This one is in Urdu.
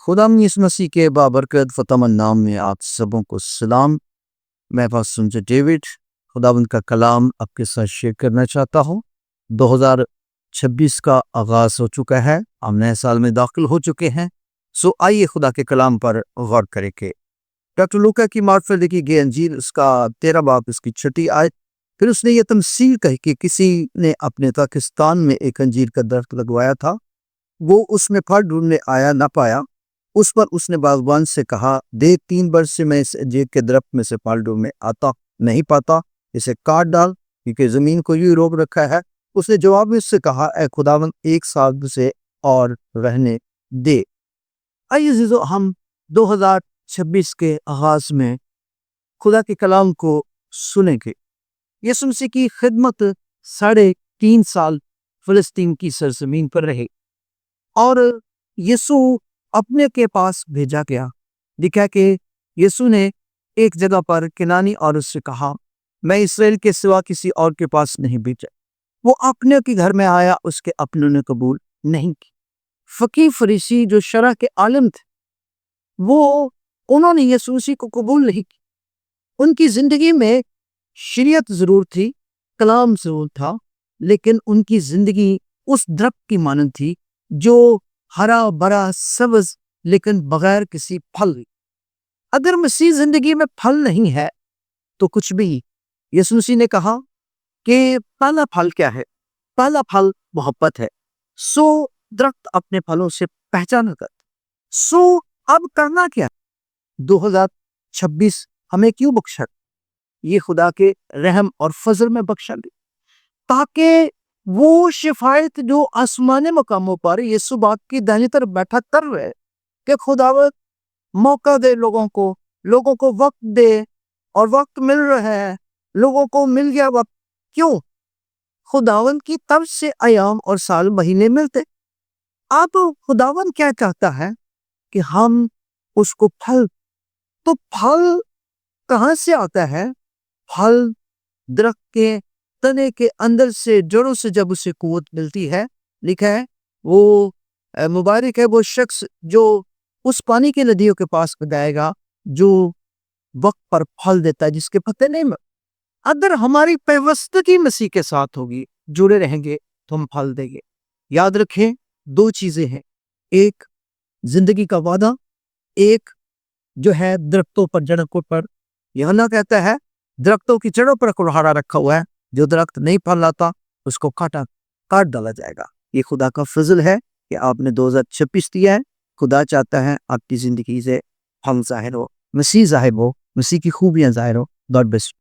خدا یسوع مسیح کے بابرکت فتح نام میں آپ سبوں کو سلام۔ میں پاسٹر ڈیوڈ خداوند کا کلام آپ کے ساتھ شیئر کرنا چاہتا ہوں۔ 2026 کا آغاز ہو چکا ہے، ہم نئے سال میں داخل ہو چکے ہیں۔ سو آئیے خدا کے کلام پر غور کریں کہ ڈاکٹر لوکا کی معرفت لکھی گئی انجیل اس کا 13 باب اس کی 6 آیت۔ پھر اس نے یہ تمثیل کہی کہ کسی نے اپنے پاکستان میں ایک انجیر کا درخت لگوایا تھا، وہ اس میں پھل ڈھونڈنے آیا نہ پایا۔ اس پر اس نے باغبان سے کہا، دیکھ 3 برس سے میں اس انجیر کے درخت میں سے پھل ڈھونڈنے آتا نہیں پاتا، اسے کاٹ ڈال کیونکہ زمین کو یوں روک رکھا ہے۔ اس نے جواب میں اس سے کہا، اے خداوند 1 سال سے اور رہنے دے۔ آئیے عزیزو، ہم 2026 کے آغاز میں خدا کے کلام کو سنیں گے۔ یسوع مسیح کی خدمت 3.5 سال فلسطین کی سرزمین پر رہے اور یسوع اپنے کے پاس بھیجا گیا۔ لکھا کہ یسوع نے ایک جگہ پر کنانی عورت سے کہا، میں اسرائیل کے سوا کسی اور کے پاس نہیں بھیجا۔ وہ اپنے کے گھر میں آیا، اس کے اپنوں نے قبول نہیں کی۔ فقیہ فریسی جو شرع کے عالم تھے، انہوں نے یسوع مسیح کو قبول نہیں کی۔ ان کی زندگی میں شریعت ضرور تھی، کلام ضرور تھا، لیکن ان کی زندگی اس درخت کی مانند تھی جو ہرا بھرا سبز لیکن بغیر کسی پھل۔ اگر مسیح زندگی میں پھل نہیں ہے تو کچھ بھی۔ یسوع مسیح نے کہا کہ پہلا پھل کیا ہے؟ پہلا پھل محبت ہے۔ سو درخت اپنے پھلوں سے پہچانا کرتا۔ سو اب کرنا کیا؟ 2026 ہمیں کیوں بخشا؟ یہ خدا کے رحم اور فضل میں بخشا گئی تاکہ وہ شفاعت جو آسمانی مقاموں پر یسوع باپ کی دائنی طرف بیٹھا کر رہے کہ خداوند موقع دے، لوگوں کو وقت دے، اور وقت مل رہا ہے، لوگوں کو مل گیا وقت۔ کیوں؟ خداوند کی طرف سے ایام اور سال مہینے ملتے۔ اب خداوند کیا چاہتا ہے کہ ہم اس کو پھل۔ تو پھل کہاں سے آتا ہے؟ پھل درخت کے تنے کے اندر سے، جڑوں سے جب اسے قوت ملتی ہے۔ لکھا ہے وہ مبارک ہے وہ شخص جو اس پانی کے ندیوں کے پاس جائے گا جو وقت پر پھل دیتا ہے، جس کے پتے نہیں مر۔ اگر ہماری پیوستگی مسیح کے ساتھ ہوگی، جڑے رہیں گے تو ہم پھل دیں گے۔ یاد رکھیں 2 چیزیں ہیں، ایک زندگی کا وعدہ، ایک جو ہے درختوں پر، جڑوں پر۔ یوحنا کہتا ہے درختوں کی جڑوں پر کلہاڑا رکھا ہوا ہے، جو درخت نہیں پھل لاتا اس کو کاٹ ڈالا جائے گا۔ یہ خدا کا فضل ہے کہ آپ نے 2026 دیا ہے۔ خدا چاہتا ہے آپ کی زندگی سے پھل ظاہر ہو، مسیح ظاہر ہو، مسیح کی خوبیاں ظاہر ہو۔ God bless.